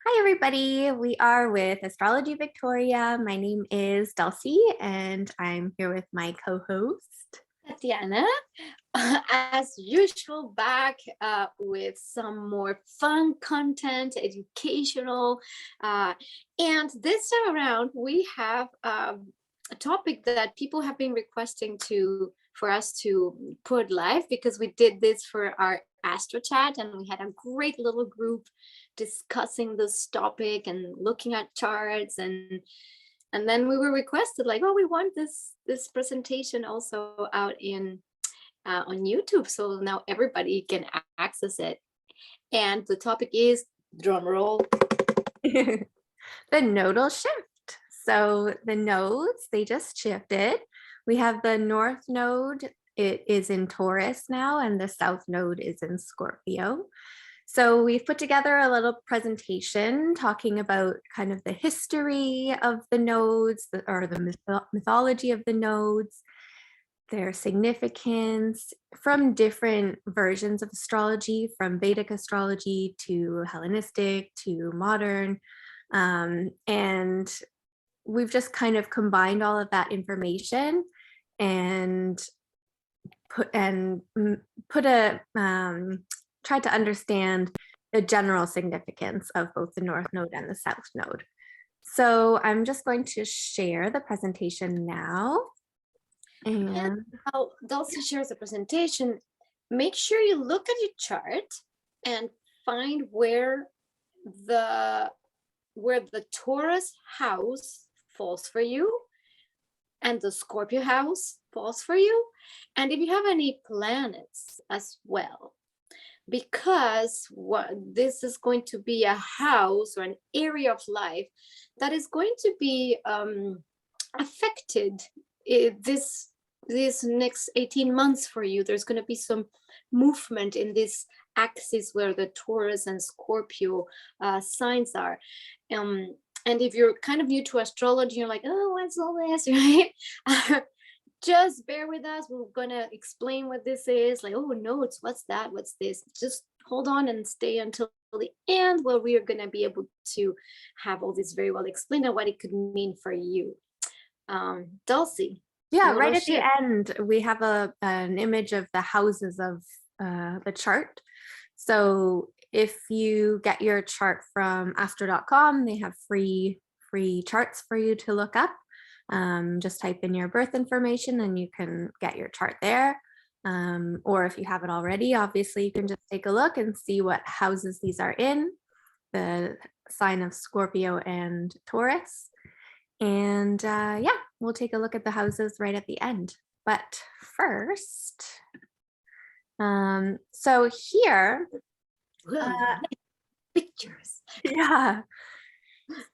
Hi, everybody. We are with Astrology Victoria. My name is Dulcie, and I'm here with my co-host, Tatiana, as usual, back with some more fun content, educational. And this time around, we have a topic that people have been requesting for us to put live, because we did this for our Astro Chat and we had a great little group discussing this topic and looking at charts, and then we were requested, like, oh, we want this presentation also out in on YouTube, so now everybody can access it. And the topic is, drum roll, the Nodal Shift. So the nodes, they just shifted. We have the North Node, it is in Taurus now, and the South Node is in Scorpio. So we've put together a little presentation talking about kind of the history of the nodes, or the mythology of the nodes, their significance from different versions of astrology, from Vedic astrology to Hellenistic to modern. And we've just kind of combined all of that information and tried to understand the general significance of both the North Node and the South Node. So I'm just going to share the presentation now. And while Dulcie shares the presentation, make sure you look at your chart and find where the Taurus house falls for you and the Scorpio house falls for you, and if you have any planets as well, because this is going to be a house or an area of life that is going to be affected this next 18 months for you. There's going to be some movement in this axis where the Taurus and Scorpio signs are. And if you're kind of new to astrology, you're like, oh, what's all this, right? Just bear with us. We're gonna explain what this is. Like, oh, notes, what's that? What's this? Just hold on and stay until the end, where we are gonna be able to have all this very well explained and what it could mean for you. Dulcie. Yeah, right at the end, we have an image of the houses of the chart. So if you get your chart from astro.com, they have free charts for you to look up. Just type in your birth information and you can get your chart there. Or if you have it already, obviously you can just take a look and see what houses these are in, the sign of Scorpio and Taurus. And yeah, we'll take a look at the houses right at the end. But first, so here, pictures. Yeah.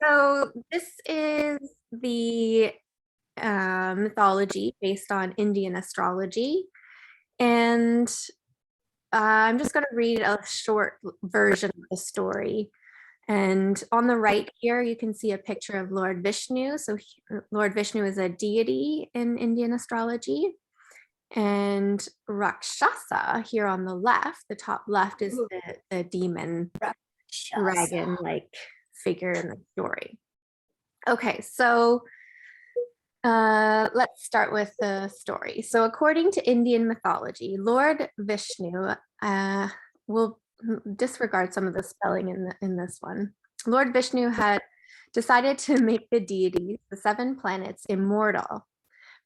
So this is the mythology based on Indian astrology. And I'm just going to read a short version of the story. And on the right here, you can see a picture of Lord Vishnu. So Lord Vishnu is a deity in Indian astrology. And Rakshasa here on the left, the top left, is the demon dragon-like figure in the story. Okay, so let's start with the story. So according to Indian mythology, Lord Vishnu, we'll disregard some of the spelling in this one. Lord Vishnu had decided to make the deities, the 7 planets, immortal.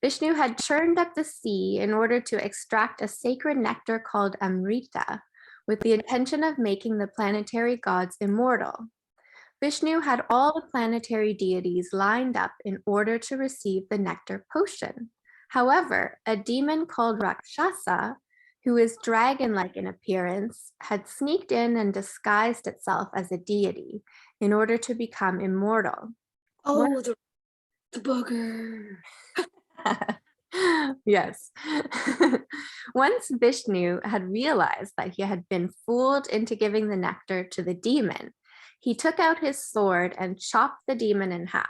Vishnu had churned up the sea in order to extract a sacred nectar called Amrita, with the intention of making the planetary gods immortal. Vishnu had all the planetary deities lined up in order to receive the nectar potion. However, a demon called Rakshasa, who is dragon-like in appearance, had sneaked in and disguised itself as a deity in order to become immortal. Oh, the bugger. Yes. Once Vishnu had realized that he had been fooled into giving the nectar to the demon, he took out his sword and chopped the demon in half.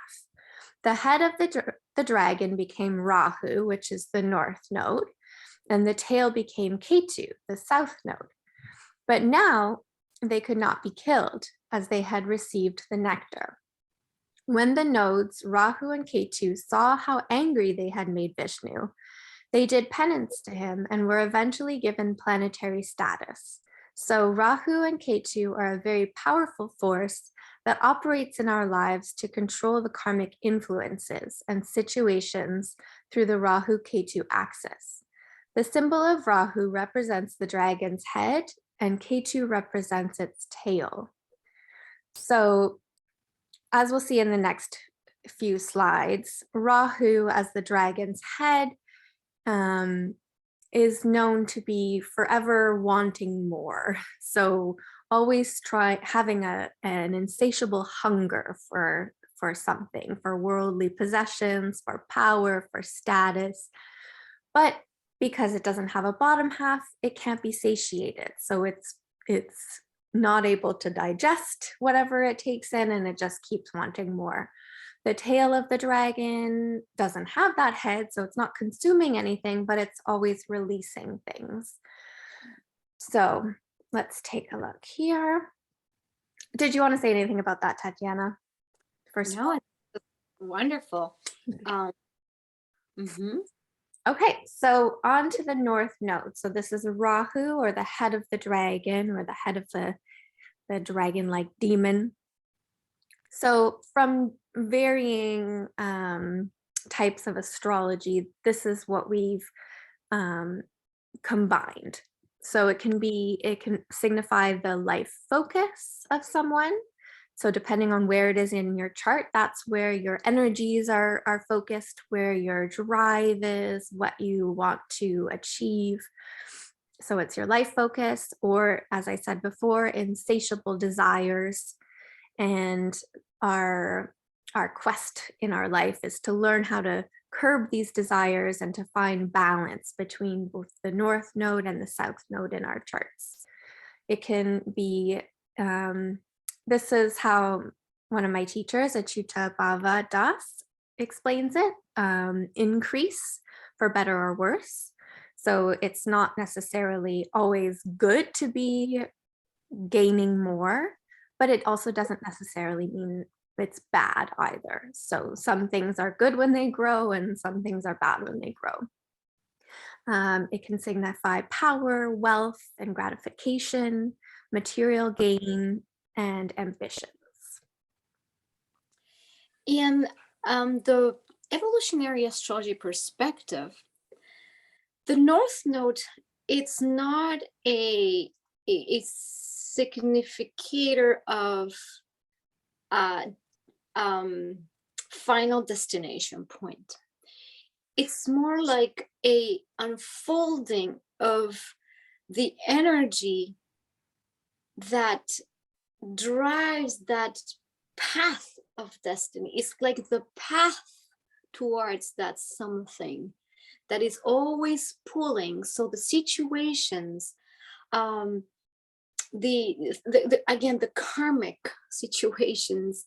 The head of the dragon became Rahu, which is the North Node, and the tail became Ketu, the South Node. But now they could not be killed, as they had received the nectar. When the nodes, Rahu and Ketu, saw how angry they had made Vishnu, they did penance to him and were eventually given planetary status. So Rahu and Ketu are a very powerful force that operates in our lives to control the karmic influences and situations through the Rahu-Ketu axis. The symbol of Rahu represents the dragon's head and Ketu represents its tail. So as we'll see in the next few slides, Rahu as the dragon's head is known to be forever wanting more. So always having an insatiable hunger for something, for worldly possessions, for power, for status. But because it doesn't have a bottom half, it can't be satiated. So it's not able to digest whatever it takes in, and it just keeps wanting more. The tail of the dragon doesn't have that head, so it's not consuming anything, but it's always releasing things. So let's take a look here. Did you want to say anything about that, Tatiana? First No, it's wonderful. Okay, so on to the north node. So this is Rahu, or the head of the dragon, or the head of the dragon-like demon. So from varying types of astrology, this is what we've combined. So it can signify the life focus of someone. So depending on where it is in your chart, that's where your energies are focused, where your drive is, what you want to achieve. So it's your life focus, or as I said before, insatiable desires. And our quest in our life is to learn how to curb these desires and to find balance between both the north node and the south node in our charts. It can be, this is how one of my teachers, Achyuta Bhava Das, explains it, increase for better or worse. So it's not necessarily always good to be gaining more, but it also doesn't necessarily mean it's bad either. So some things are good when they grow and some things are bad when they grow. It can signify power, wealth, and gratification, material gain, and ambitions. In the evolutionary astrology perspective, the North Node, it's not a significator of final destination point. It's more like a unfolding of the energy that drives that path of destiny. It's like the path towards that something that is always pulling. So the situations, again, the karmic situations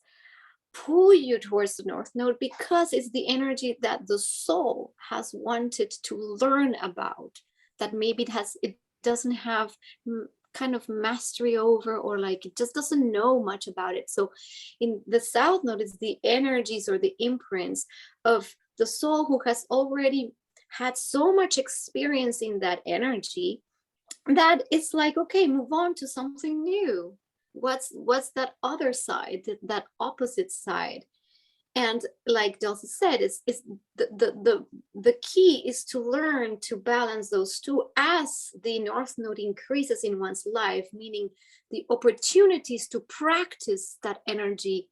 pull you towards the North Node because it's the energy that the soul has wanted to learn about, that maybe it doesn't have kind of mastery over, or like it just doesn't know much about it. So in the South Node is the energies or the imprints of the soul who has already had so much experience in that energy that it's like, okay, move on to something new. What's that other side, that opposite side? And like Dulcie said, is the key is to learn to balance those two as the North Node increases in one's life, meaning the opportunities to practice that energy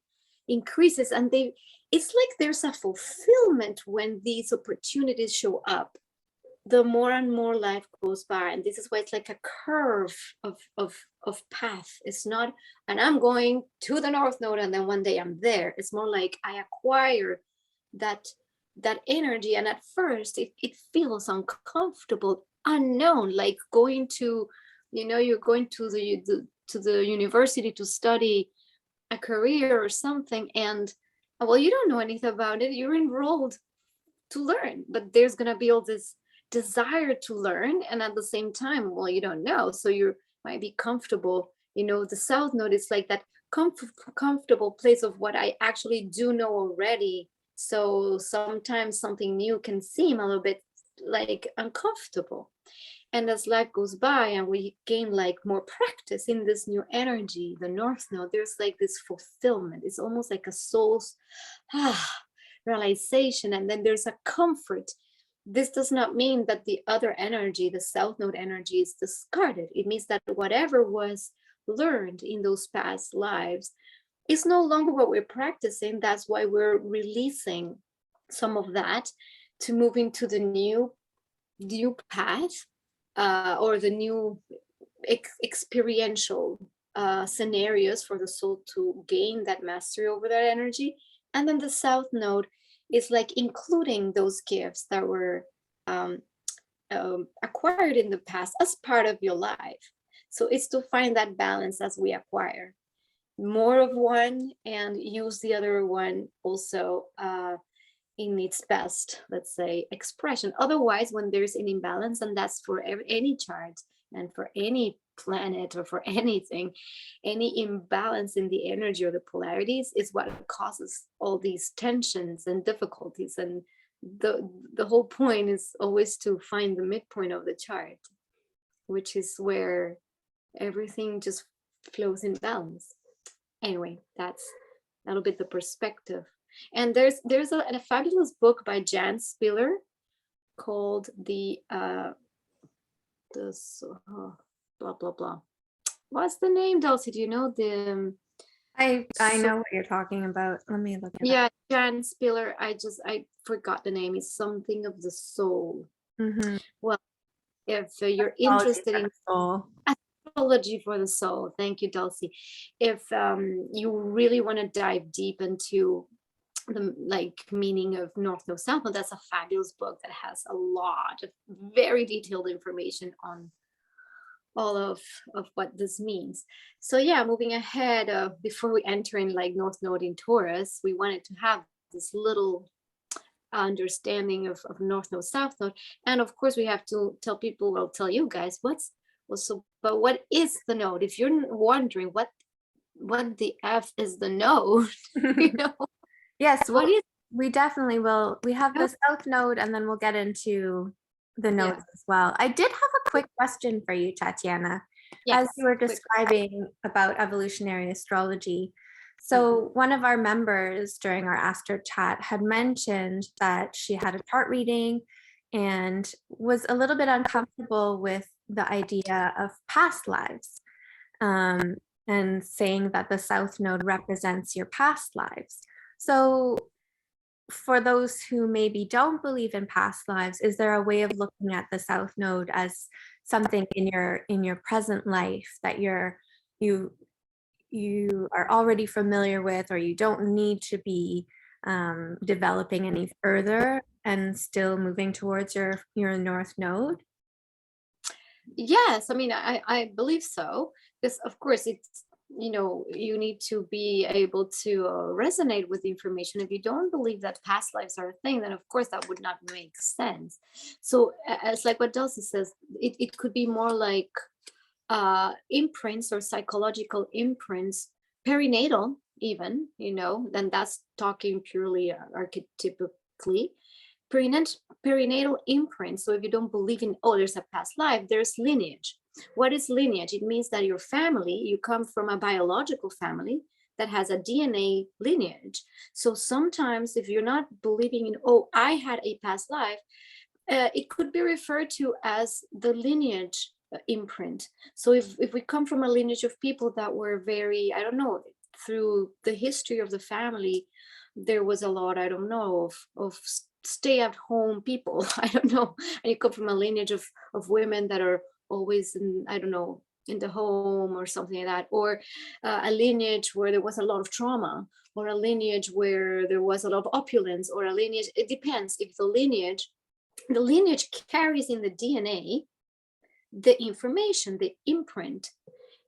increases, and it's like there's a fulfillment when these opportunities show up. The more and more life goes by, and this is why it's like a curve of path. It's not, and I'm going to the North Node and then one day I'm there. It's more like I acquire that energy, and at first it feels uncomfortable, unknown, like going to, you're going to the university to study a career or something, and well, you don't know anything about it. You're enrolled to learn, but there's gonna be all this desire to learn, and at the same time, well, you don't know, so you might be comfortable You know, the South Node is like that comfortable place of what I actually do know already. So sometimes something new can seem a little bit like uncomfortable. And as life goes by and we gain like more practice in this new energy, the North Node, there's like this fulfillment. It's almost like a soul's realization. And then there's a comfort. This does not mean that the other energy, the South Node energy, is discarded. It means that whatever was learned in those past lives is no longer what we're practicing. That's why we're releasing some of that to move into the new path, or the new experiential scenarios for the soul to gain that mastery over that energy. And then the South Node is like including those gifts that were acquired in the past as part of your life. So it's to find that balance as we acquire more of one and use the other one also in its best, let's say, expression. Otherwise, when there's an imbalance, and that's for any chart and for any planet or for anything, any imbalance in the energy or the polarities is what causes all these tensions and difficulties. And the whole point is always to find the midpoint of the chart, which is where everything just flows in balance. Anyway, that's a little bit the perspective. And there's a fabulous book by Jan Spiller called the blah blah blah. What's the name, Dulcie? Do you know the? I know what you're talking about. Let me look it Yeah, Jan Spiller. I forgot the name. It's something of the soul. Mm-hmm. Well, if you're interested in soul. Astrology for the soul, thank you, Dulcie. If you really want to dive deep into the meaning of North Node South Node, that's a fabulous book that has a lot of very detailed information on all of what this means. So yeah, moving ahead, before we enter in like North Node in Taurus, we wanted to have this little understanding of North Node South Node. And of course we have to tell people, well, tell you guys but what is the node? If you're wondering what the F is the node, you know. Yes, we definitely will. We have the South Node, and then we'll get into the nodes as well. I did have a quick question for you, Tatiana, as you were describing about evolutionary astrology. So one of our members during our Astro chat had mentioned that she had a chart reading and was a little bit uncomfortable with the idea of past lives, and saying that the South Node represents your past lives. So for those who maybe don't believe in past lives, is there a way of looking at the South Node as something in your present life that you are already familiar with, or you don't need to be developing any further and still moving towards your North Node? Yes, I mean, I believe so, because of course it's, you know, you need to be able to resonate with the information. If you don't believe that past lives are a thing, then of course that would not make sense. So as like what Dulcie says, it could be more like imprints or psychological imprints, perinatal even, you know, then that's talking purely archetypically. Perinatal imprint. So if you don't believe in, oh, there's a past life, there's lineage. What is lineage? It means that your family, you come from a biological family that has a DNA lineage. So sometimes if you're not believing in, oh, I had a past life, it could be referred to as the lineage imprint. So if we come from a lineage of people that were very, I don't know, through the history of the family, there was a lot, I don't know, of stay-at-home people, I don't know, and you come from a lineage of women that are always in, I don't know, in the home or something like that, or a lineage where there was a lot of trauma, or a lineage where there was a lot of opulence, or a lineage, it depends. If the lineage carries in the DNA the information, the imprint,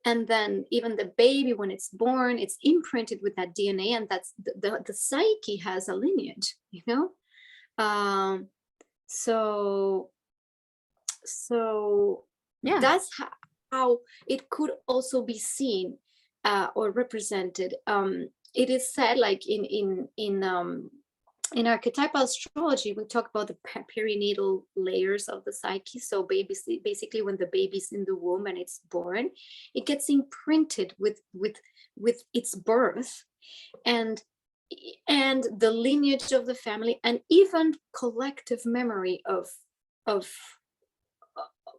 and then even the baby, when it's born, it's imprinted with that DNA, and that's the psyche has a lineage, you know. So yeah, that's how how it could also be seen or represented. It is said, like in archetypal astrology, we talk about the perinatal layers of the psyche. So basically when the baby's in the womb and it's born, it gets imprinted with its birth, and the lineage of the family, and even collective memory of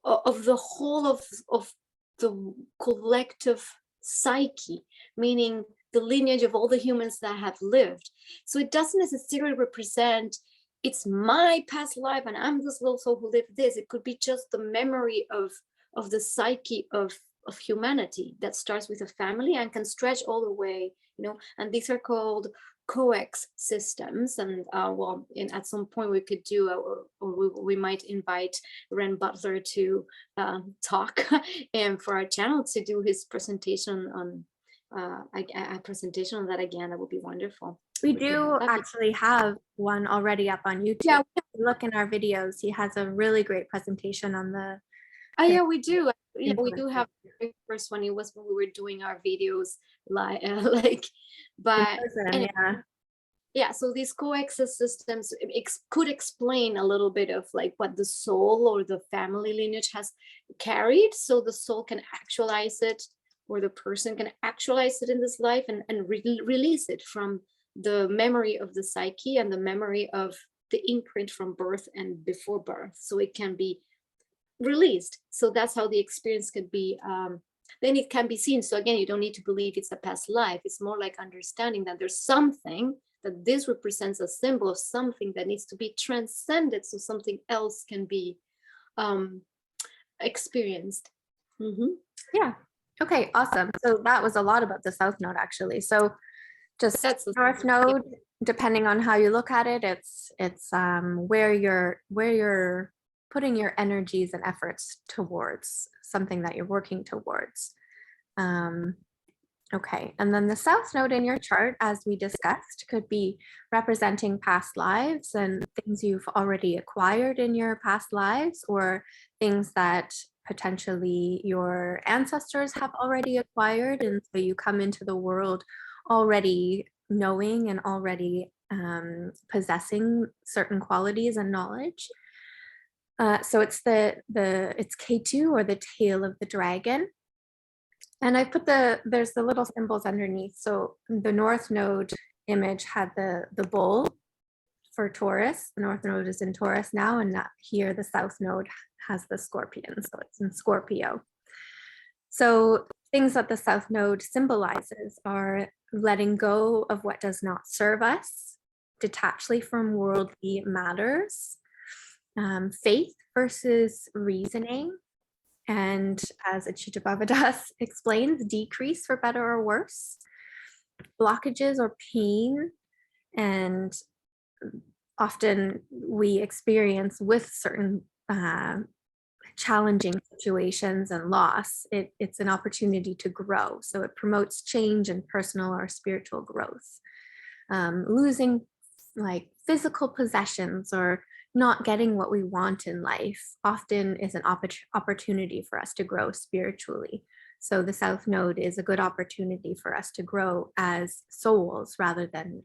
the whole of the collective psyche, meaning the lineage of all the humans that have lived. So it doesn't necessarily represent it's my past life and I'm this little soul who lived this. It could be just the memory of the psyche of humanity that starts with a family and can stretch all the way, and these are called coex systems. And at some point we could do or we might invite Ren Butler to talk and for our channel to do his presentation on a presentation on that again. That would be wonderful. We do actually have one already up on YouTube. Yeah, look in our videos. He has a really great presentation on the. Yeah, we do. Yeah, we do have the first one. It was when we were doing our videos but person, yeah. So these coexist systems could explain a little bit of like what the soul or the family lineage has carried, so the soul can actualize it, or the person can actualize it in this life and release it from the memory of the psyche and the memory of the imprint from birth and before birth, so it can be released. So that's how the experience could be then it can be seen. So again, you don't need to believe it's a past life. It's more like understanding that there's something, that this represents a symbol of something that needs to be transcended so something else can be experienced. Yeah. Okay, awesome. So that was a lot about the South Node, actually. So just that's North Node, depending on how you look at it, it's where you're putting your energies and efforts towards something that you're working towards. Okay, and then the South Node in your chart, as we discussed, could be representing past lives and things you've already acquired in your past lives, or things that potentially your ancestors have already acquired, and so you come into the world already knowing and already possessing certain qualities and knowledge. So it's it's Ketu, or the tail of the dragon. And I put there's the little symbols underneath. So the North Node image had the bull for Taurus. The North Node is in Taurus now, and here the South Node has the scorpion, so it's in Scorpio. So things that the South Node symbolizes are letting go of what does not serve us, detachly from worldly matters, faith versus reasoning, and as Achita Bhavadas explains, decrease for better or worse, blockages or pain, and often we experience with certain challenging situations and loss, it's an opportunity to grow. So it promotes change and personal or spiritual growth. Losing like physical possessions or not getting what we want in life often is an opportunity for us to grow spiritually. So the South Node is a good opportunity for us to grow as souls rather than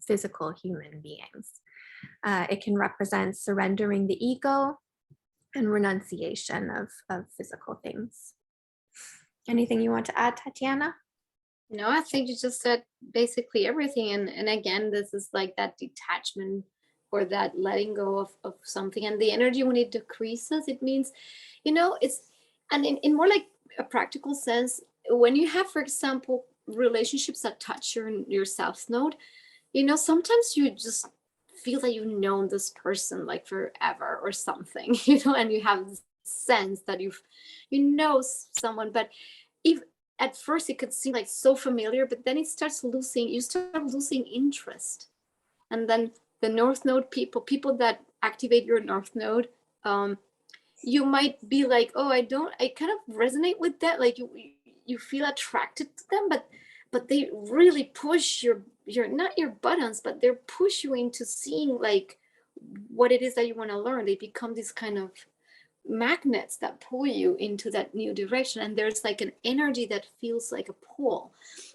physical human beings. It can represent surrendering the ego and renunciation of physical things. Anything you want to add, Tatiana? No, I think you just said basically everything. And again, this is like that detachment or that letting go of something, and the energy when it decreases, it means, it's, and in more like a practical sense, when you have, for example, relationships that touch your South Node, sometimes you just feel that you've known this person like forever or something, and you have this sense that you know someone, but if at first it could seem like so familiar, but then you start losing interest. And then the North Node people that activate your North Node, you might be like, oh, I kind of resonate with that. Like you feel attracted to them, but they really push your not your buttons, but they push you into seeing like what it is that you want to learn. They become this kind of magnets that pull you into that new direction, and there's like an energy that feels like a pull.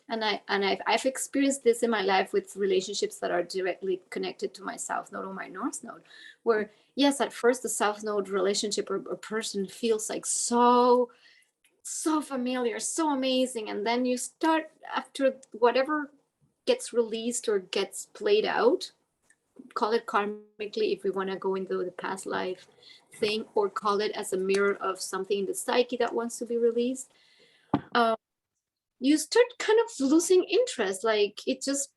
And I've experienced this in my life with relationships that are directly connected to my south node or my north node, where yes, at first the south node relationship or person feels like so familiar, so amazing, and then you start, after whatever gets released or gets played out, call it karmically if we want to go into the past life thing, or call it as a mirror of something in the psyche that wants to be released, you start kind of losing interest. Like it just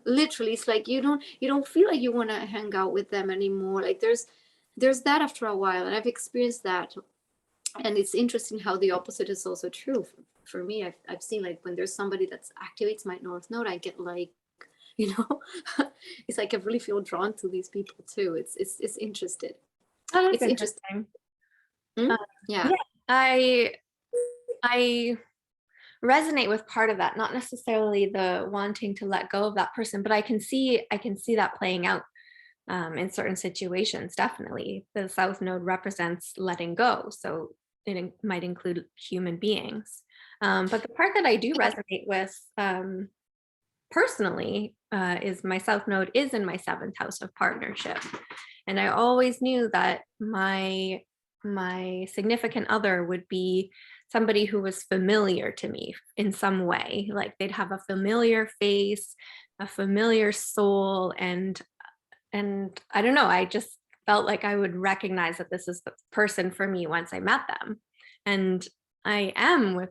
literally, it's like you don't feel like you want to hang out with them anymore. Like there's that after a while, and I've experienced that. And it's interesting how the opposite is also true for me. I've seen, like, when there's somebody that activates my north node, I get like, it's like I really feel drawn to these people too. It's interested. Oh, that's It's interesting. Yeah. I resonate with part of that, not necessarily the wanting to let go of that person, but I can see that playing out in certain situations. Definitely, the south node represents letting go, so it might include human beings. But the part that I do resonate with personally is my south node is in my 7th house of partnership, and I always knew that my significant other would be somebody who was familiar to me in some way. Like they'd have a familiar face, a familiar soul, and I don't know, I just felt like I would recognize that this is the person for me once I met them. And I am with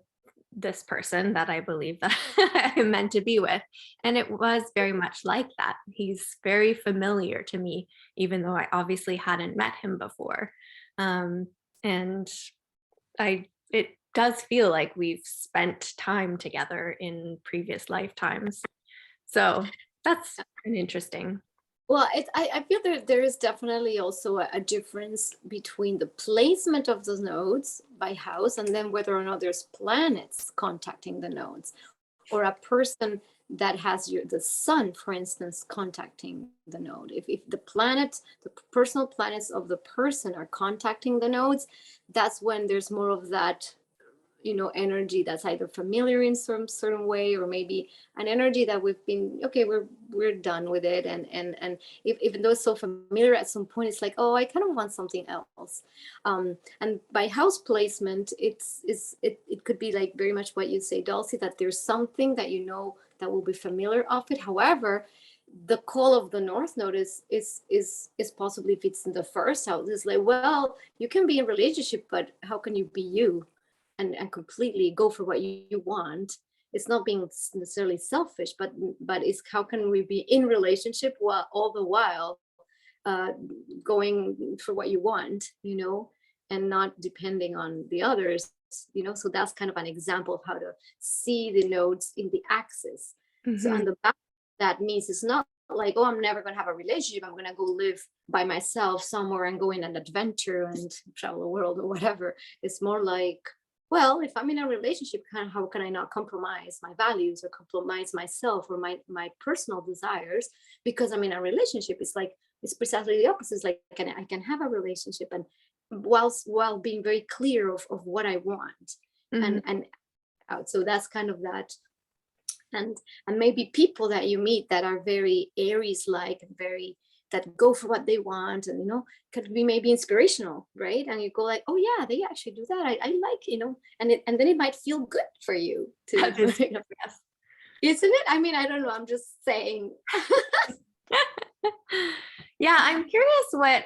this person that I believe that I'm meant to be with. And it was very much like that. He's very familiar to me, even though I obviously hadn't met him before. And it does feel like we've spent time together in previous lifetimes. So that's interesting. Well, I feel there is definitely also a difference between the placement of the nodes by house, and then whether or not there's planets contacting the nodes, or a person that has the sun, for instance, contacting the node. If the personal planets of the person are contacting the nodes, that's when there's more of that energy that's either familiar in some certain way, or maybe an energy that we've been, okay, we're done with it, and even though it's so familiar, at some point it's like, oh, I kind of want something else. And by house placement, it could be like very much what you say, Dulcie, that there's something that that will be familiar of it. However, the call of the north node is possibly, if it's in the 1st house, it's like, well, you can be in a relationship, but how can you be you and completely go for what you want? It's not being necessarily selfish, but it's how can we be in relationship while all the while going for what you want, and not depending on the others, so that's kind of an example of how to see the nodes in the axis. So on the back, that means it's not like, oh, I'm never going to have a relationship, I'm going to go live by myself somewhere and go in an adventure and travel the world or whatever. It's more like, well, if I'm in a relationship, how can I not compromise my values or compromise myself or my personal desires because I'm in a relationship? It's precisely the opposite. It's like I can have a relationship and while being very clear of what I want and out. So that's kind of that. And maybe people that you meet that are very Aries like, very that go for what they want, and could be maybe inspirational, right? And you go like, oh yeah, they actually do that. I like, and then it might feel good for you too. Yes. Isn't it? I mean, I don't know, I'm just saying. Yeah, I'm curious what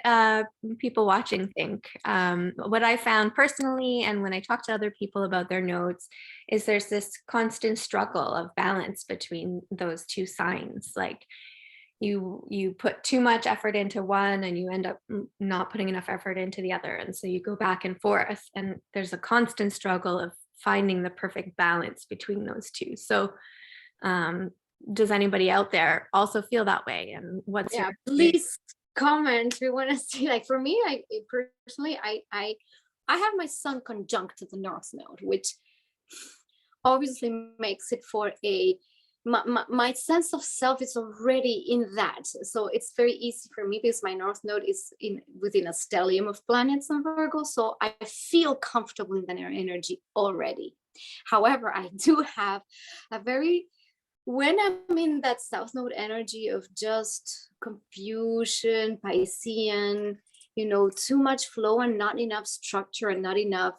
people watching think. What I found personally, and when I talk to other people about their nodes, is there's this constant struggle of balance between those two signs. Like you put too much effort into one and you end up not putting enough effort into the other, and so you go back and forth, and there's a constant struggle of finding the perfect balance between those two. So does anybody out there also feel that way? And what's your please comment. We want to see, like, for me, I personally, I have my sun conjunct to the north node, which obviously makes it for a my sense of self is already in that. So it's very easy for me because my North Node is within a stellium of planets in Virgo. So I feel comfortable in that energy already. However, I do have a very, when I'm in that South Node energy of just confusion, Piscean, too much flow and not enough structure and not enough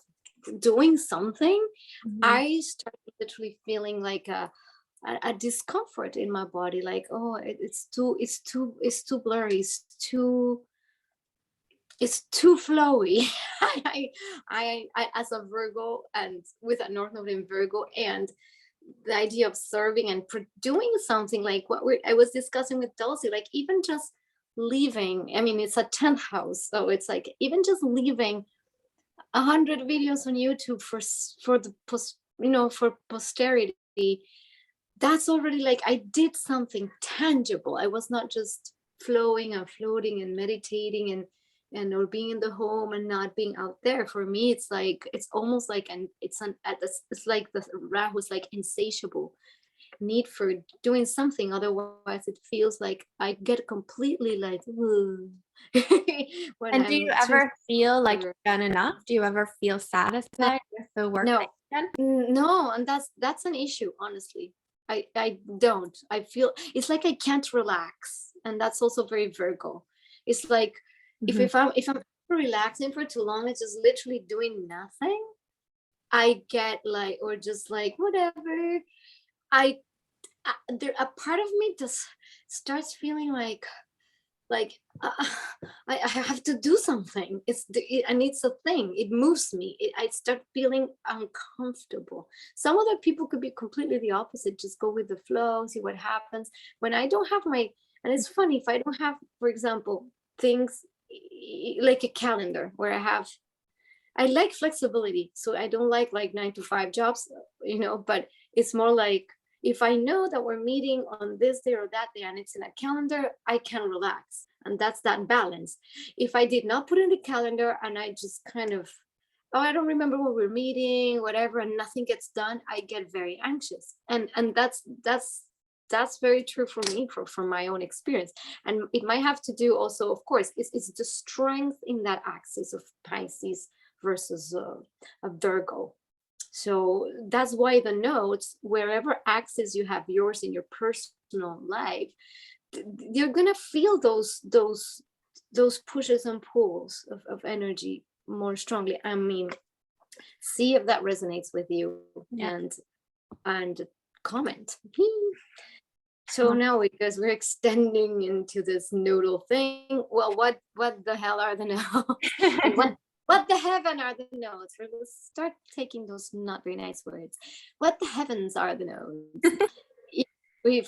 doing something, I start literally feeling like a discomfort in my body, like, oh, it's too blurry, it's too flowy. I as a Virgo and with a North Node in Virgo, and the idea of serving and doing something like what I was discussing with Dulcie, like even just leaving, I mean, it's a 10th house, so it's like even just leaving 100 videos on YouTube for the for posterity, that's already like I did something tangible. I was not just flowing and floating and meditating and or being in the home and not being out there. For me, it's like, it's almost like, and it's like the Rahu is like insatiable need for doing something. Otherwise it feels like I get completely like And do you ever feel like you've done enough? Do you ever feel satisfied with the work that you've done? No, and that's an issue, honestly. I don't. I feel it's like I can't relax, and that's also very Virgo. It's like if I'm relaxing for too long, it's just literally doing nothing, I get like, or just like whatever. There a part of me just starts feeling like I have to do something. And it's a thing. It moves me. I start feeling uncomfortable. Some other people could be completely the opposite. Just go with the flow, see what happens. When I don't have and it's funny, if I don't have, for example, things like a calendar where I like flexibility. So I don't like 9-to-5 jobs, but it's more like, if I know that we're meeting on this day or that day and it's in a calendar, I can relax. And that's that balance. If I did not put in the calendar and I just kind of, oh, I don't remember when we're meeting, whatever, and nothing gets done, I get very anxious. And that's very true for me, from my own experience. And it might have to do also, of course, it's the strength in that axis of Pisces versus a Virgo. So that's why the nodes, wherever axis you have yours in your personal life, you're gonna feel those pushes and pulls of energy more strongly. I mean, see if that resonates with you, and comment. So now, because we're extending into this nodal thing, well, what the hell are the nodes? What the heaven are the nodes? Let's start taking those not very nice words. What the heavens are the nodes?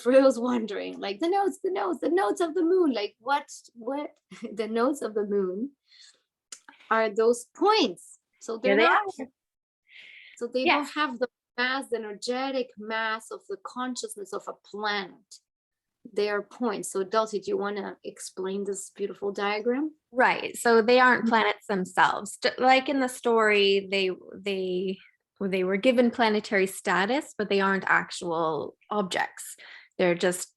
For those wondering, like the nodes of the moon, like what the nodes of the moon are those points. So they're not, so they don't have the mass, the energetic mass of the consciousness of a planet. They are points. So Dulcie, do you want to explain this beautiful diagram? Right. So they aren't planets themselves. Like in the story, they were given planetary status, but they aren't actual objects. They're just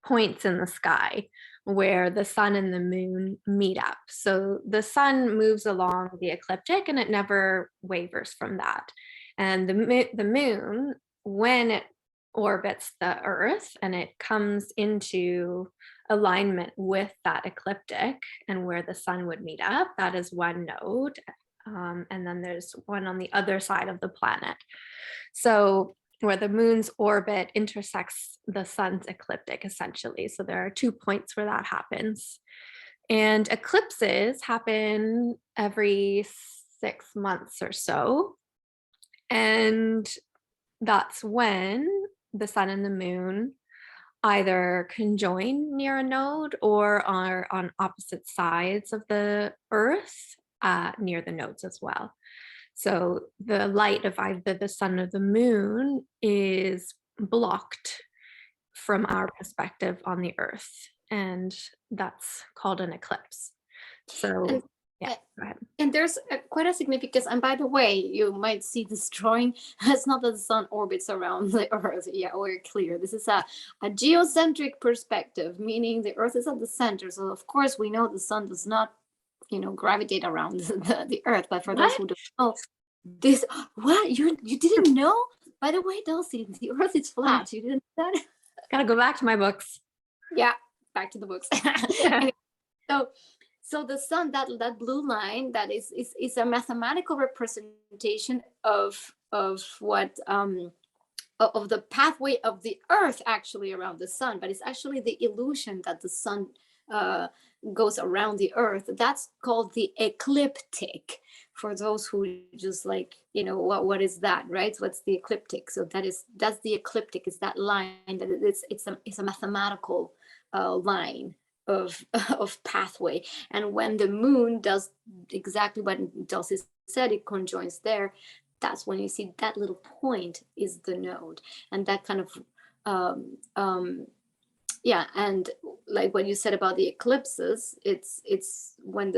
points in the sky where the sun and the moon meet up. So the sun moves along the ecliptic and it never wavers from that. And the moon, when it orbits the Earth and it comes into alignment with that ecliptic and where the sun would meet up, that is one node. And then there's one on the other side of the planet. So where the moon's orbit intersects the sun's ecliptic, essentially. So there are 2 points where that happens. And eclipses happen every 6 months or so. And that's when the sun and the moon either conjoin near a node or are on opposite sides of the Earth near the nodes as well. So the light of either the sun or the moon is blocked from our perspective on the Earth, and that's called an eclipse. So Yeah, go ahead. And there's quite a significance. And by the way, you might see this drawing. It's not that the sun orbits around the Earth. Yeah, we're clear. This is a geocentric perspective, meaning the Earth is at the center. So of course we know the sun does not, gravitate around the Earth. But for those who don't know, this what you didn't know? By the way, Dulcie, the Earth is flat. You didn't know that? Gotta go back to my books. Yeah, back to the books. Anyway, so the sun, that blue line, that is a mathematical representation of what of the pathway of the Earth actually around the sun, but it's actually the illusion that the sun goes around the Earth. That's called the ecliptic. For those who just like, what is that, right? What's the ecliptic? So that's the ecliptic. Is that line that it's a mathematical line of pathway. And when the moon does exactly what Dulcie said, it conjoins there, that's when you see that little point is the node. And that kind of and like what you said about the eclipses, it's when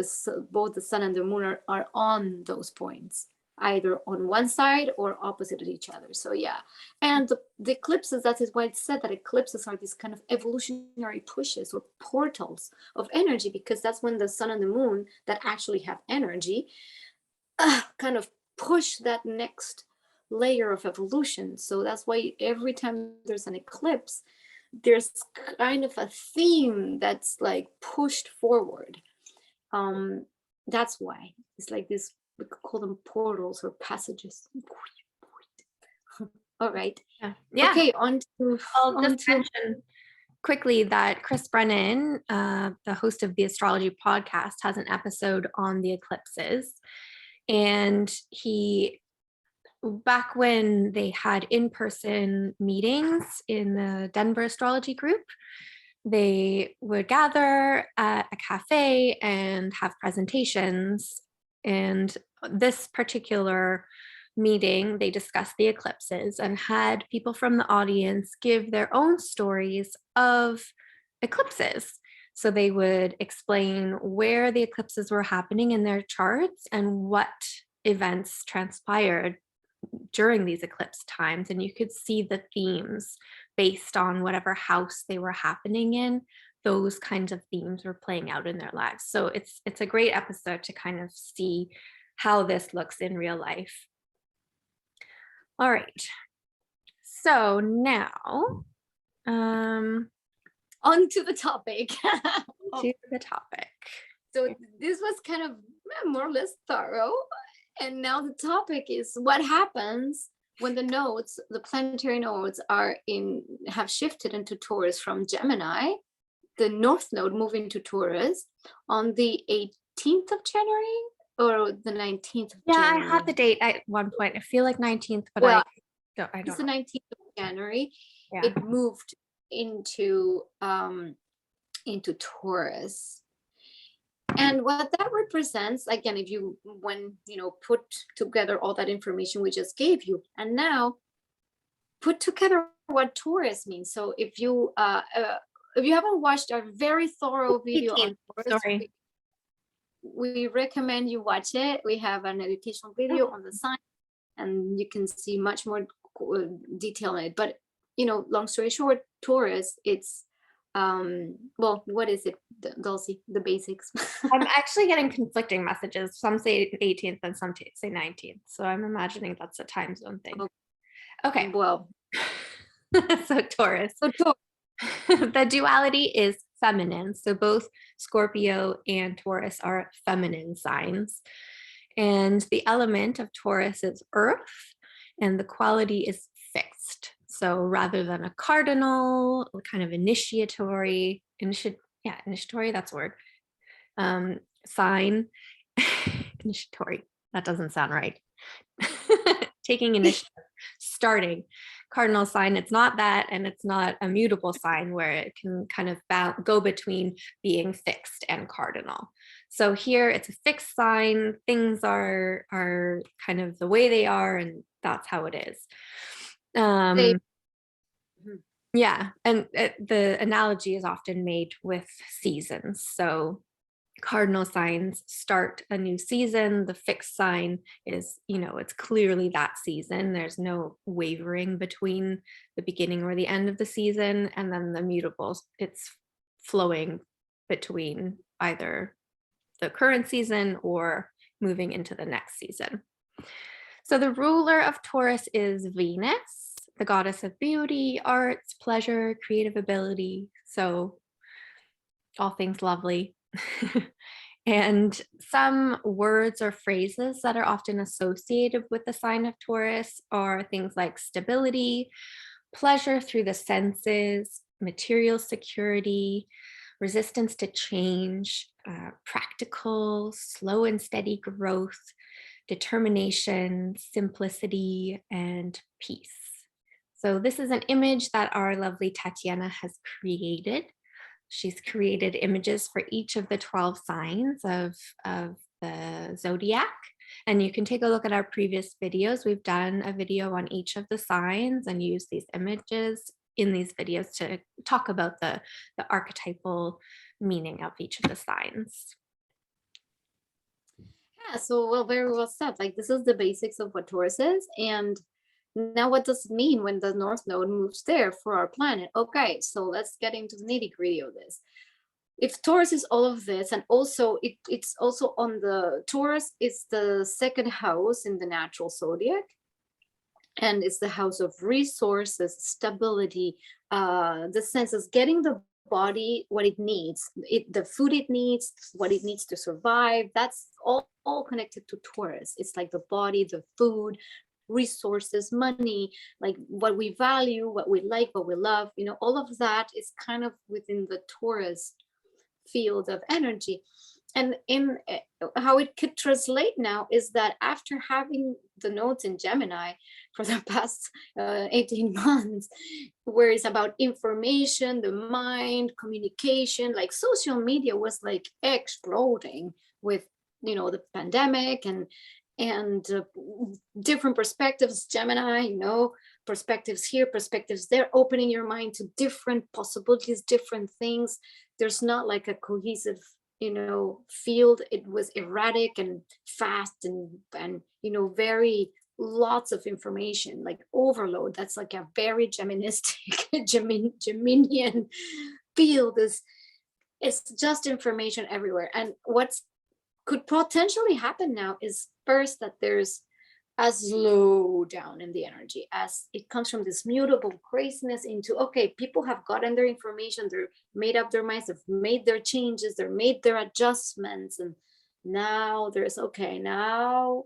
both the sun and the moon are on those points, either on one side or opposite of each other. So yeah, and the eclipses, that is why it's said that eclipses are these kind of evolutionary pushes or portals of energy, because that's when the sun and the moon that actually have energy kind of push that next layer of evolution. So that's why every time there's an eclipse, there's kind of a theme that's like pushed forward. That's why it's like this, we could call them portals or passages. All right. Yeah. Okay, on to I'll just mention quickly that Chris Brennan, the host of the Astrology podcast, has an episode on the eclipses. And back when they had in-person meetings in the Denver astrology group, they would gather at a cafe and have presentations. And this particular meeting, they discussed the eclipses and had people from the audience give their own stories of eclipses. So they would explain where the eclipses were happening in their charts and what events transpired during these eclipse times. And you could see the themes based on whatever house they were happening in. Those kinds of themes were playing out in their lives. So it's a great episode to kind of see how this looks in real life. All right. So now, on to the topic. So this was kind of more or less thorough. And now the topic is what happens when the nodes, the planetary nodes have shifted into Taurus from Gemini, the North Node moving to Taurus on the 18th of January or the 19th of January. I had the date at one point. I feel like 19th, but I don't it's the 19th of January. Yeah. It moved into Taurus. And what that represents, again, when put together all that information we just gave you, and now put together what Taurus means. So if you haven't watched our very thorough video on Taurus, we recommend you watch it. We have an educational video on the sign, and you can see much more detail in it. But long story short, Taurus, it's what is it, Dulcie? The basics. I'm actually getting conflicting messages. Some say 18th and some say 19th. So I'm imagining that's a time zone thing. Okay. Well, so Taurus. The duality is feminine. So both Scorpio and Taurus are feminine signs. And the element of Taurus is earth, and the quality is fixed. So rather than a cardinal, kind of initiatory, that's a word, sign, initiatory, that doesn't sound right. Taking initiative, starting. Cardinal sign, it's not that, and it's not a mutable sign where it can kind of go between being fixed and cardinal. So here it's a fixed sign, things are kind of the way they are, and that's how it is. Yeah, and the analogy is often made with seasons. So cardinal signs start a new season. The fixed sign is, it's clearly that season. There's no wavering between the beginning or the end of the season. And then the mutables, it's flowing between either the current season or moving into the next season. So the ruler of Taurus is Venus, the goddess of beauty, arts, pleasure, creative ability. So all things lovely. And some words or phrases that are often associated with the sign of Taurus are things like stability, pleasure through the senses, material security, resistance to change, practical, slow and steady growth, determination, simplicity, and peace. So this is an image that our lovely Tatiana has created. She's created images for each of the 12 signs of the zodiac. And you can take a look at our previous videos. We've done a video on each of the signs and use these images in these videos to talk about the archetypal meaning of each of the signs. Yeah, so well, very well said. Like this is the basics of what Taurus is. And now what does it mean when the North Node moves there for our planet? Okay, so let's get into the nitty-gritty of this. If Taurus is all of this, and also it's also on the Taurus is the second house in the natural zodiac, and it's the house of resources, stability, the senses, getting the body what it needs, the food it needs, what it needs to survive. That's all connected to Taurus. It's like the body, the food, resources, money, like what we value, what we like, what we love, all of that is kind of within the Taurus field of energy. And in how it could translate now is that after having the nodes in Gemini for the past 18 months, where it's about information, the mind, communication, like social media was like exploding with, the pandemic and different perspectives, Gemini, perspectives here, perspectives there, opening your mind to different possibilities, different things. There's not like a cohesive field. It was erratic and fast and very lots of information, like overload. That's like a very Geministic Geminian field. It's just information everywhere. And what's could potentially happen now is first that there's a slow down in the energy as it comes from this mutable craziness into, okay, people have gotten their information, they're made up their minds, they've made their changes, they're made their adjustments, and now there's, okay, now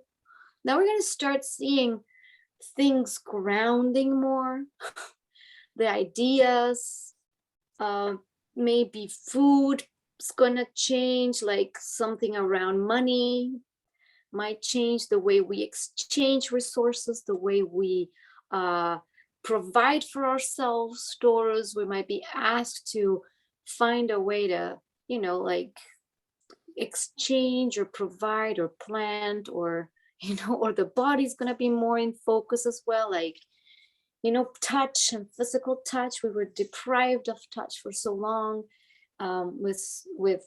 we're going to start seeing things grounding more. The ideas, maybe food is going to change, like something around money might change, the way we exchange resources, the way we provide for ourselves, stores. We might be asked to find a way to, like exchange or provide or plant, or, or the body's going to be more in focus as well. Like, touch and physical touch. We were deprived of touch for so long with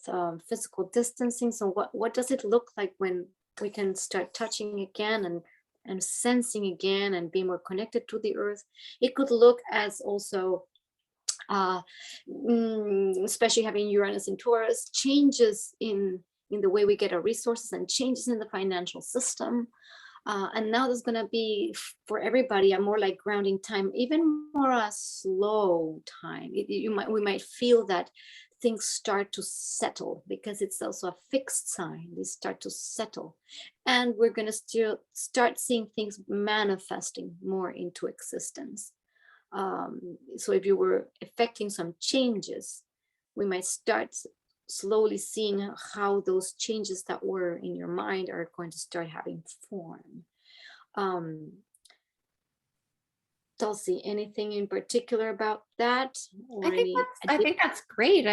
physical distancing. So what does it look like when we can start touching again and sensing again and be more connected to the earth? It could look as also, especially having Uranus in Taurus, changes in the way we get our resources and changes in the financial system. And now there's going to be for everybody a more like grounding time, even more a slow time. We might feel that things start to settle because it's also a fixed sign. They start to settle, and we're going to still start seeing things manifesting more into existence. So if you were effecting some changes, we might start slowly seeing how those changes that were in your mind are going to start having form. Dulcie, anything in particular about that? I think that's great.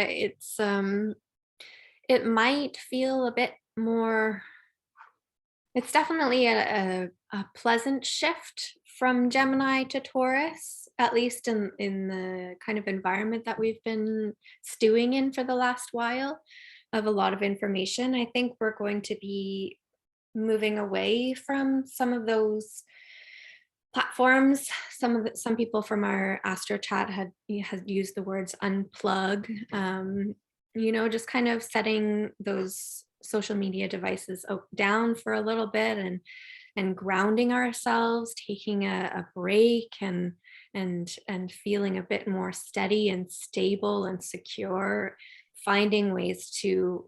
It might feel a bit more. It's definitely a pleasant shift from Gemini to Taurus, at least in the kind of environment that we've been stewing in for the last while. of a lot of information. I think we're going to be moving away from some of those platforms. Some people from our Astro Chat had used the words unplug. Just kind of setting those social media devices down for a little bit and grounding ourselves, taking a break and feeling a bit more steady and stable and secure, finding ways to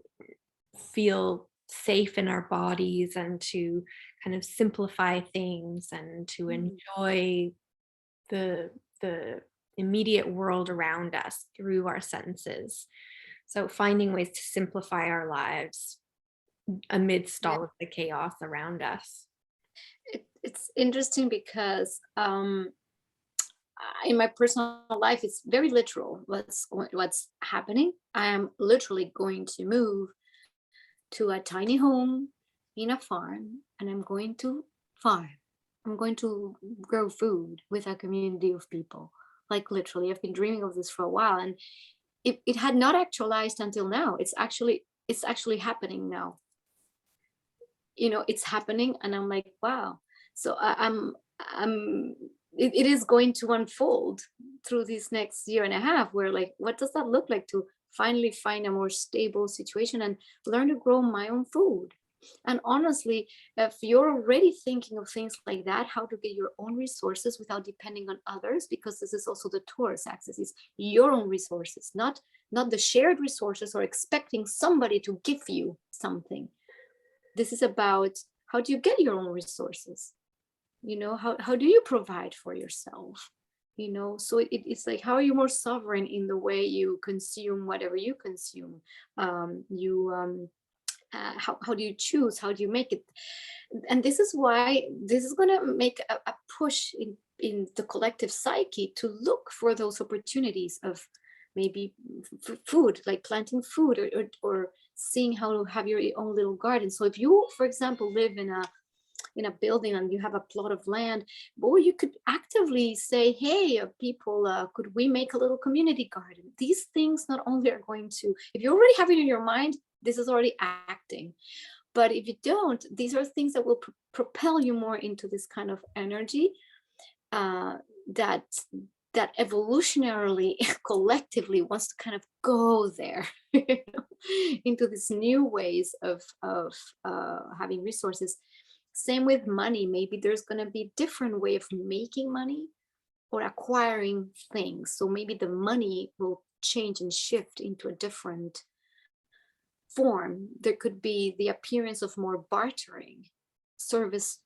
feel safe in our bodies and to kind of simplify things and to enjoy the immediate world around us through our senses. So finding ways to simplify our lives amidst all of the chaos around us. It's interesting because in my personal life, it's very literal what's happening. I am literally going to move to a tiny home in a farm, and I'm going to farm. I'm going to grow food with a community of people. Like literally, I've been dreaming of this for a while, and it had not actualized until now. It's actually happening now. It's happening, and I'm like, wow. So it is going to unfold through this next year and a half, where like, what does that look like to finally find a more stable situation and learn to grow my own food? And honestly, if you're already thinking of things like that, how to get your own resources without depending on others, because this is also the Taurus axis, is your own resources, not the shared resources or expecting somebody to give you something. This is about, how do you get your own resources? How do you provide for yourself? So it's like, how are you more sovereign in the way you consume whatever you consume? How do you choose? How do you make it? And this is why this is going to make a push in the collective psyche to look for those opportunities of maybe food, like planting food, or seeing how to have your own little garden. So if you, for example, live in a building and you have a plot of land, or you could actively say, hey, people, could we make a little community garden? These things not only are going to, if you already have it in your mind, this is already acting. But if you don't, these are things that will propel you more into this kind of energy that evolutionarily, collectively wants to kind of go there, into these new ways of having resources. Same with money. Maybe there's going to be a different way of making money or acquiring things. So maybe the money will change and shift into a different form. There could be the appearance of more bartering, service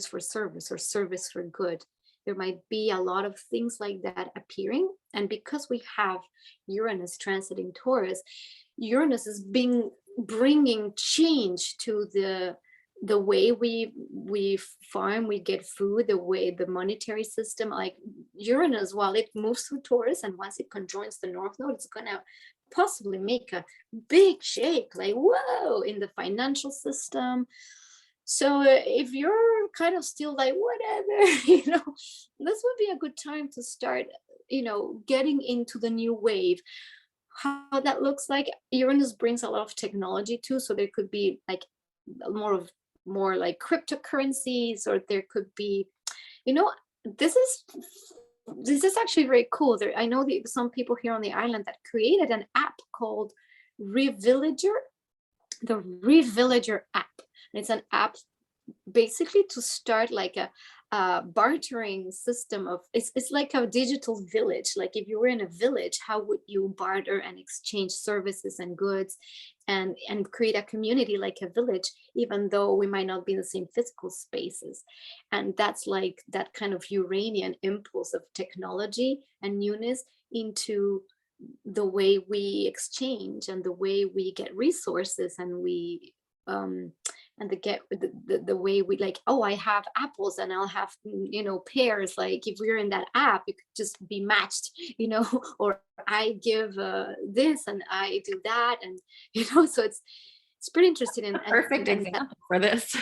for service, or service for good. There might be a lot of things like that appearing. And because we have Uranus transiting Taurus, Uranus is bringing change to the way we farm, we get food, the way the monetary system, like Uranus, while it moves through Taurus, and once it conjoins the North Node, it's going to possibly make a big shake, like, whoa, in the financial system. So if you're kind of still like, whatever, this would be a good time to start, getting into the new wave. How that looks like, Uranus brings a lot of technology too. So there could be like more like cryptocurrencies, or there could be, this is actually very cool. I know some people here on the island that created an app called Revillager, the Revillager app. And it's an app basically to start like a bartering system of, it's like a digital village. Like if you were in a village, how would you barter and exchange services and goods and create a community like a village, even though we might not be in the same physical spaces? And that's like that kind of Uranian impulse of technology and newness into the way we exchange and the way we get resources, and we the way we, like, oh, I have apples and I'll have pears. Like if we're in that app, you could just be matched, or I give this and I do that, and so it's pretty interesting. And Perfect example for this.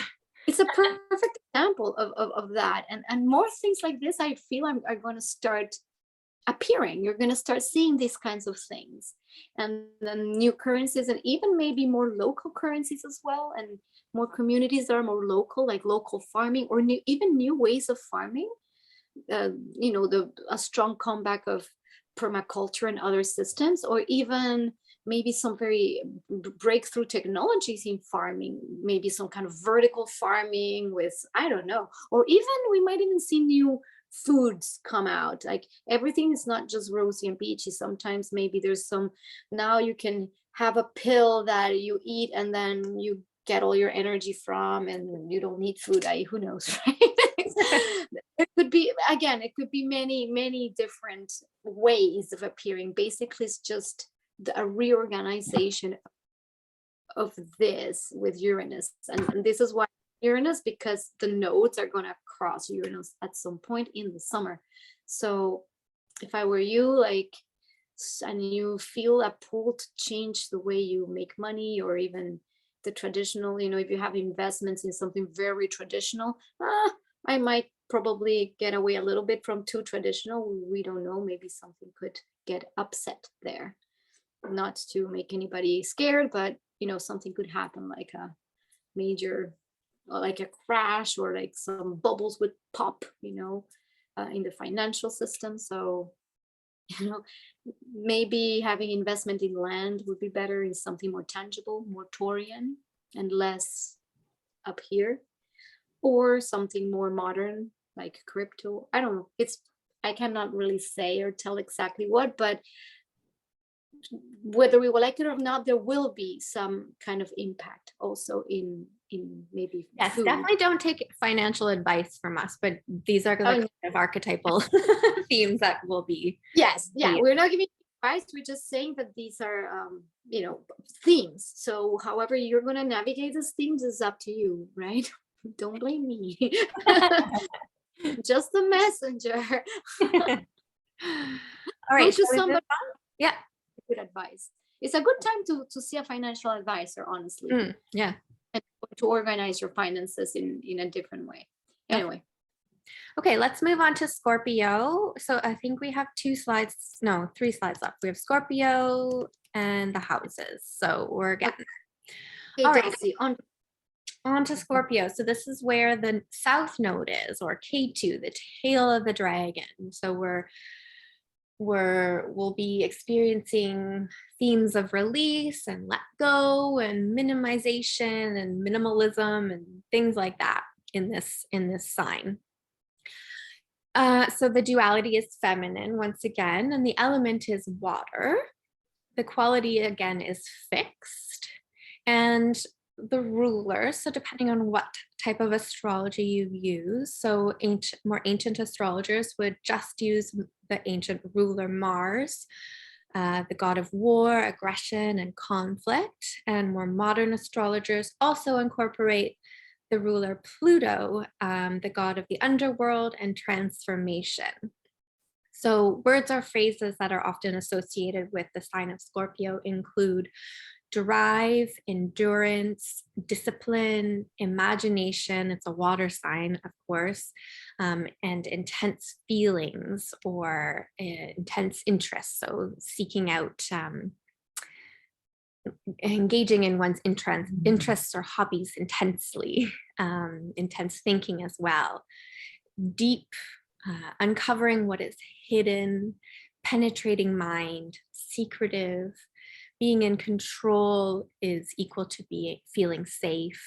It's a perfect example of that, and more things like this I feel are going to start appearing. You're going to start seeing these kinds of things, and then new currencies, and even maybe more local currencies as well, and more communities that are more local, like local farming, or even new ways of farming. A strong comeback of permaculture and other systems, or even maybe some very breakthrough technologies in farming, maybe some kind of vertical farming with, I don't know, or even we might even see new foods come out. Like everything is not just rosy and peachy. Sometimes maybe there's some, now you can have a pill that you eat and then you get all your energy from, and you don't need food. Who knows, right? It could be, again, it could be many different ways of appearing. Basically, it's just a reorganization of this with Uranus, and this is why Uranus, because the nodes are going to cross Uranus at some point in the summer. So if I were you, like, and you feel a pull to change the way you make money, or even the traditional, if you have investments in something very traditional, I might probably get away a little bit from too traditional. We don't know, maybe something could get upset there. Not to make anybody scared, but something could happen, like a major, like a crash, or like some bubbles would pop, in the financial system. So, maybe having investment in land would be better, in something more tangible, more Taurian, and less up here, or something more modern like crypto. I don't know. I cannot really say or tell exactly what, but whether we will like it or not, there will be some kind of impact also in maybe Yes, food. definitely don't take financial advice from us, but these are the kind of archetypal themes that will be. Yes, yeah, we're not giving advice, we're just saying that these are themes. So however you're going to navigate these themes is up to you, right? Don't blame me. Just the messenger. All right, to somebody. Yeah, good advice. It's a good time to see a financial advisor, honestly. Yeah, and to organize your finances in a different way. Anyway. Okay, let's move on to Scorpio. So I think we have 3 slides left. We have Scorpio and the houses. So we're getting there. All right, Dulcie, on to Scorpio. So this is where the South Node is, or Ketu, the tail of the dragon. So we'll be experiencing themes of release and let go and minimization and minimalism and things like that in this sign. So the duality is feminine once again, and the element is water. The quality again is fixed, and the ruler, so depending on what type of astrology you use, so more ancient astrologers would just use the ancient ruler Mars, the god of war, aggression, and conflict, and more modern astrologers also incorporate the ruler Pluto, the god of the underworld and transformation. So words or phrases that are often associated with the sign of Scorpio include drive, endurance, discipline, imagination, it's a water sign, of course, and intense feelings or intense interest. So seeking out, engaging in one's interests or hobbies intensely, intense thinking as well, deep, uncovering what is hidden, penetrating mind, secretive. Being in control is equal to feeling safe,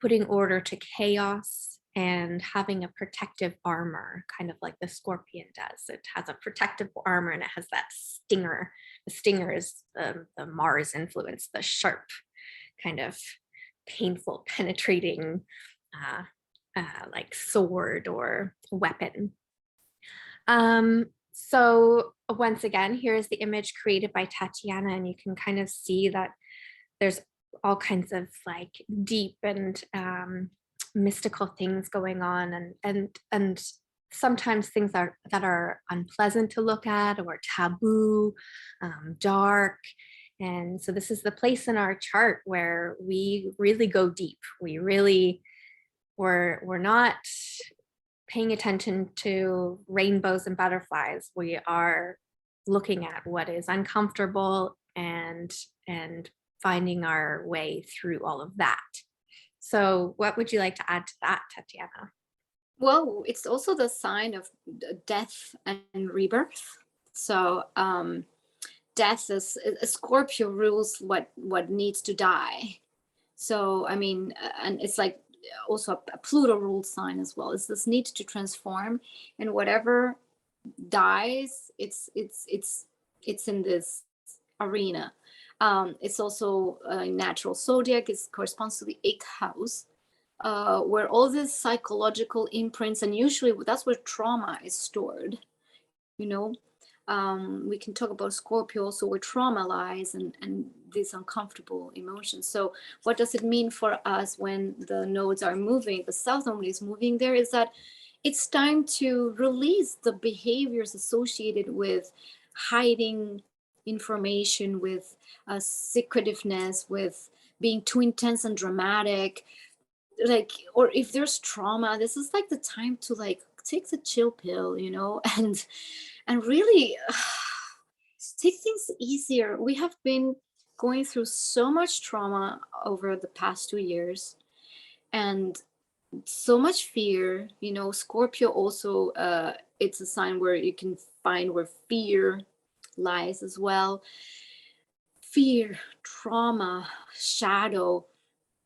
putting order to chaos, and having a protective armor, kind of like the scorpion does. It has a protective armor and it has that stinger. The stinger is the Mars influence, the sharp, kind of painful, penetrating, like sword or weapon. So once again, here's the image created by Tatiana, and you can kind of see that there's all kinds of like deep and mystical things going on, and sometimes things that are unpleasant to look at or taboo, dark. And so this is the place in our chart where we really go deep. We're not paying attention to rainbows and butterflies. We are looking at what is uncomfortable and finding our way through all of that. So what would you like to add to that, Tatiana? Well, it's also the sign of death and rebirth. So death is Scorpio rules what needs to die. So I mean, and it's like also a Pluto ruled sign as well. It's this need to transform, and whatever dies, it's in this arena. It's also a natural zodiac. It corresponds to the 8th house, where all these psychological imprints, and usually that's where trauma is stored. You know, we can talk about Scorpio also, where trauma lies, and these uncomfortable emotions. So what does it mean for us when the nodes are moving, the south node is moving there, is that it's time to release the behaviors associated with hiding information, with secretiveness, with being too intense and dramatic. Like, or if there's trauma, this is like the time to like take the chill pill, you know, and really take things easier. We have been going through so much trauma over the past 2 years, and so much fear. You know, Scorpio also, it's a sign where you can find where fear lies as well. Fear, trauma, shadow,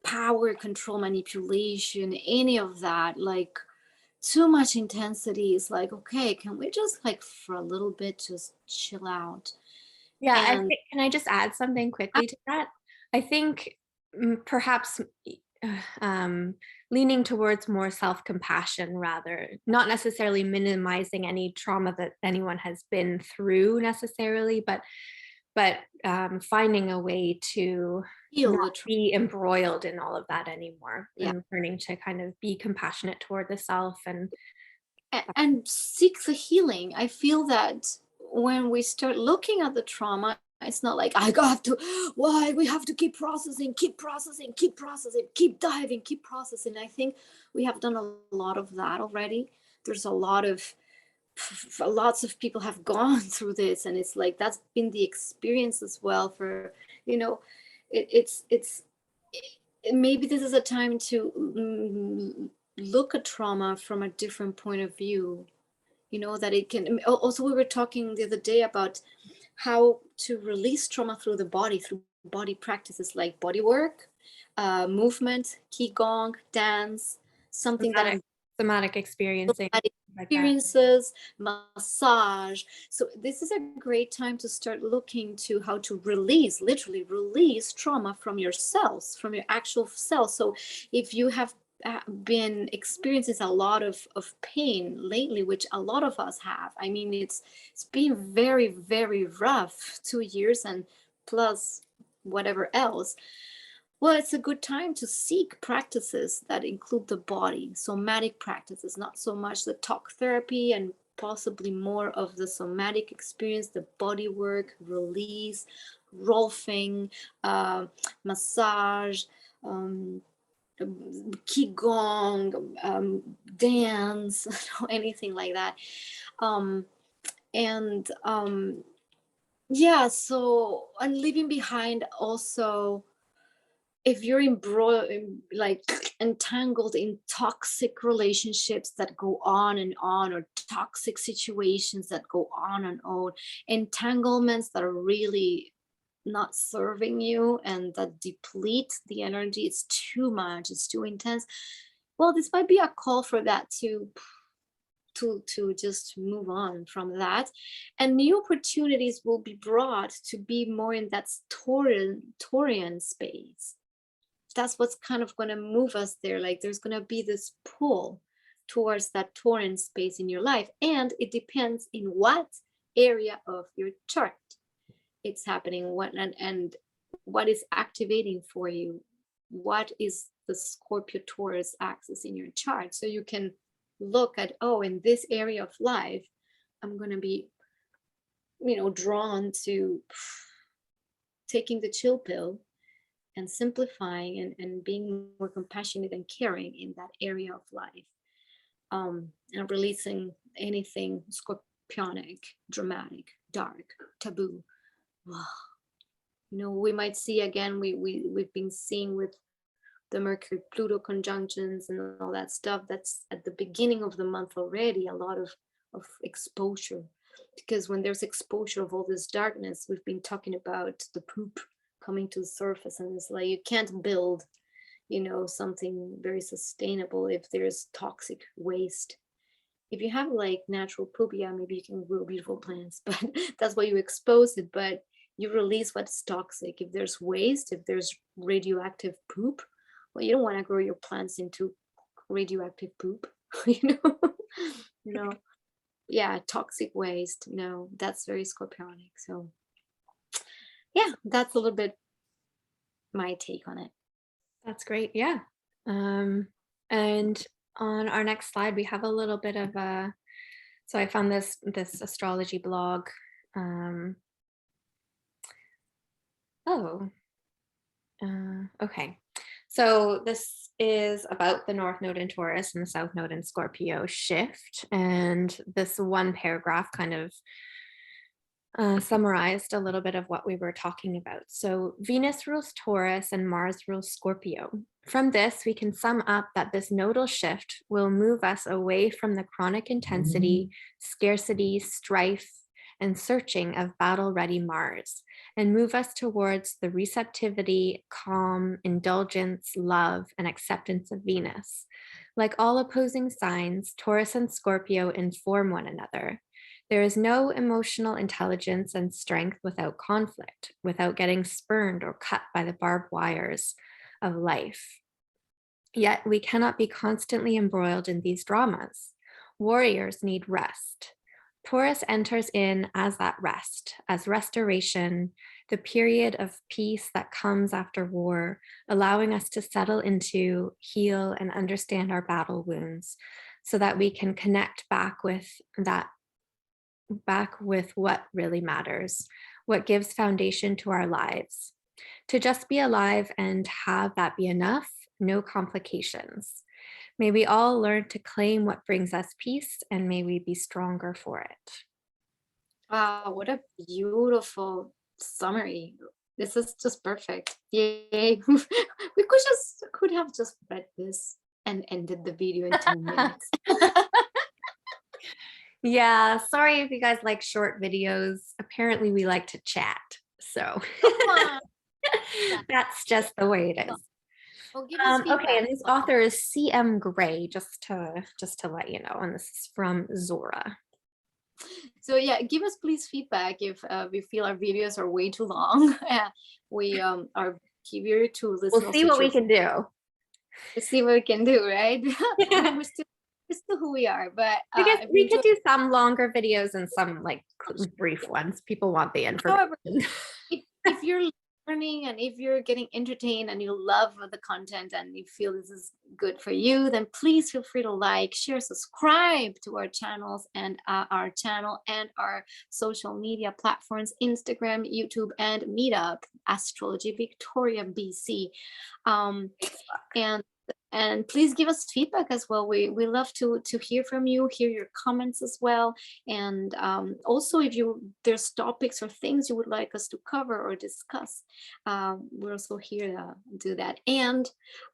power, control, manipulation, any of that, like too much intensity is like, okay, can we just like for a little bit just chill out? Yeah, And can I just add something quickly to that? I think perhaps leaning towards more self-compassion, rather, not necessarily minimizing any trauma that anyone has been through necessarily, but finding a way to feel not the trauma. be embroiled in all of that anymore, Yeah. and learning to kind of be compassionate toward the self. And And seek the healing. I feel that when we start looking at the trauma, it's not like I have to, why we have to keep processing, keep processing, keep processing, keep diving, keep processing. I think we have done a lot of that already. There's a lot of lots of people have gone through this, and it's like that's been the experience as well for, you know, it's maybe this is a time to look at trauma from a different point of view, you know, that it can also, we were talking the other day about how to release trauma through the body, through body practices like body work, movement, qigong, dance, something that somatic experiencing like that. experiences, massage. So this is a great time to start looking to how to release, literally release trauma from your cells, from your actual cells. So if you have been experiencing a lot of pain lately, which a lot of us have, I mean, it's been very, very rough 2 years and plus whatever else. Well, it's a good time to seek practices that include the body, somatic practices, not so much the talk therapy, and possibly more of the somatic experience, the body work, release, rolfing, massage, qigong, dance, anything like that. And yeah, so, and leaving behind also, if you're like entangled in toxic relationships that go on, or toxic situations that go on and on, entanglements that are really not serving you and that deplete the energy, it's too much, it's too intense. Well, this might be a call for that to just move on from that, and new opportunities will be brought to be more in that Taurian space. That's what's kind of going to move us there. Like there's going to be this pull towards that Taurian space in your life, and it depends in what area of your chart it's happening, what and what is activating for you, what is the Scorpio Taurus axis in your chart, so you can look at, oh, in this area of life I'm going to be, you know, drawn to taking the chill pill and simplifying and being more compassionate and caring in that area of life. and releasing anything scorpionic, dramatic, dark, taboo. You know, we might see again, we've been seeing with the Mercury Pluto conjunctions and all that stuff, that's at the beginning of the month already, a lot of exposure, because when there's exposure of all this darkness, we've been talking about the poop coming to the surface, and it's like you can't build, you know, something very sustainable if there's toxic waste. If you have like natural poop, yeah, maybe you can grow beautiful plants, but that's why you expose it. But you release what's toxic. If there's waste, if there's radioactive poop, well, you don't want to grow your plants into radioactive poop, you know. No, yeah, toxic waste, no, that's very scorpionic. So yeah, that's a little bit my take on it. That's great. Yeah. And on our next slide, we have a little bit of a, so I found this astrology blog. Okay. So this is about the North Node in Taurus and the South Node in Scorpio shift. And this one paragraph kind of summarized a little bit of what we were talking about. So Venus rules Taurus and Mars rules Scorpio. From this, we can sum up that this nodal shift will move us away from the chronic intensity, scarcity, strife, and searching of battle-ready Mars, and move us towards the receptivity, calm, indulgence, love, and acceptance of Venus. Like all opposing signs, Taurus and Scorpio inform one another. There is no emotional intelligence and strength without conflict, without getting spurned or cut by the barbed wires of life. Yet we cannot be constantly embroiled in these dramas. Warriors need rest. Taurus enters in as that rest, as restoration, the period of peace that comes after war, allowing us to settle into, heal, and understand our battle wounds so that we can connect back with what really matters, what gives foundation to our lives. To just be alive and have that be enough, no complications. May we all learn to claim what brings us peace, and may we be stronger for it. Wow, what a beautiful summary. This is just perfect. Yay. We could have just read this and ended the video in 2 minutes. Yeah, sorry if you guys like short videos. Apparently we like to chat, so that's just the way it is. Well, give us okay, and this author is C.M. Gray, just to let you know, and this is from Zora. So yeah, give us please feedback if we feel our videos are way too long. We are here to listen. We'll see what we can do. Let's see what we can do, right? We're still who we are, but I guess we could do some longer videos and some like brief ones. People want the information. However, if you're learning and if you're getting entertained and you love the content and you feel this is good for you, then please feel free to like, share, subscribe to our channels and our social media platforms, Instagram, YouTube, and Meetup, Astrology Victoria BC. And please give us feedback as well. We love to hear from you, hear your comments as well. And also if there's topics or things you would like us to cover or discuss, we're also here to do that. And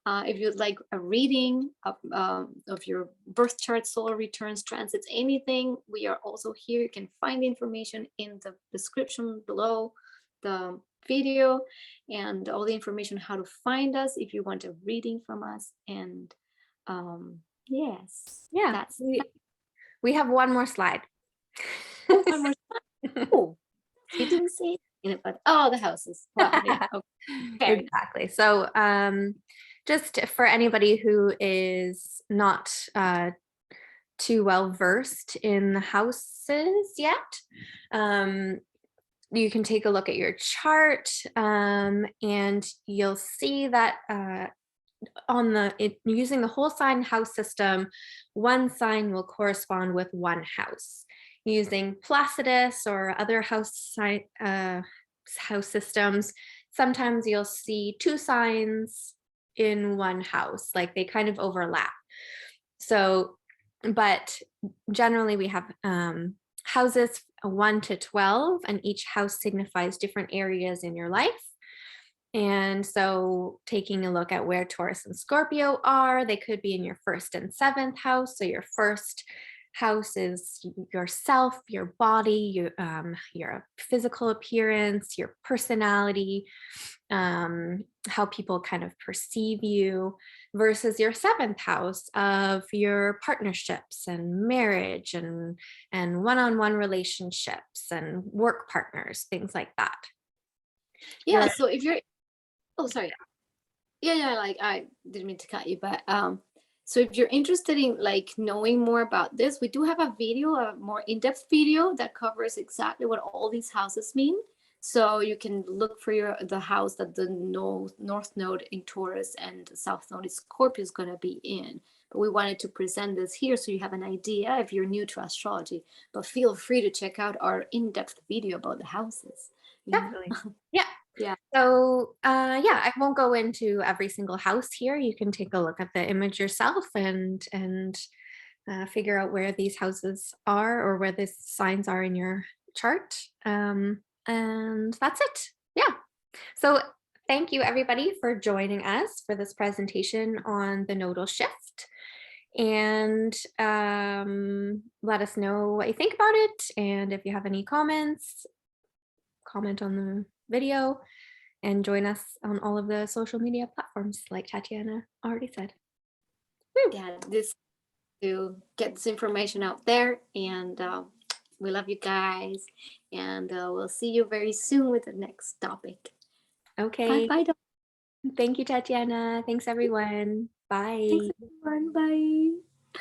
if you'd like a reading of your birth chart, solar returns, transits, anything, we are also here. You can find the information in the description below the video and all the information how to find us if you want a reading from us. And yes, yeah, we have one more slide. One more slide. Oh, you didn't say it, but the houses. Well, yeah, okay. Exactly. So just for anybody who is not too well versed in the houses yet, you can take a look at your chart and you'll see that using the whole sign house system, one sign will correspond with one house. Using Placidus or other house systems, sometimes you'll see two signs in one house, like they kind of overlap. So but generally we have houses 1 to 12, and each house signifies different areas in your life. And so taking a look at where Taurus and Scorpio are, they could be in your 1st and 7th house. So your 1st house is yourself, your body, your physical appearance, your personality, how people kind of perceive you, versus your 7th house of your partnerships and marriage and one-on-one relationships and work partners, things like that. Yeah. So if you're, oh, sorry. Yeah. Like, I didn't mean to cut you, but so if you're interested in like knowing more about this, we do have a video, a more in-depth video that covers exactly what all these houses mean. So you can look for the house that the north node in Taurus and the south node in Scorpio is going to be in. But we wanted to present this here so you have an idea if you're new to astrology. But feel free to check out our in-depth video about the houses. Definitely. Yeah. Yeah. So yeah, I won't go into every single house here. You can take a look at the image yourself and figure out where these houses are or where the signs are in your chart. And that's it. Yeah. So thank you everybody for joining us for this presentation on the nodal shift. And let us know what you think about it. And if you have any comments, comment on the video and join us on all of the social media platforms like Tatiana already said. Woo. Yeah, this to get this information out there, and we love you guys, and we'll see you very soon with the next topic. Okay. Bye. Thank you, Tatiana. Thanks everyone. Bye. Thanks everyone. Bye.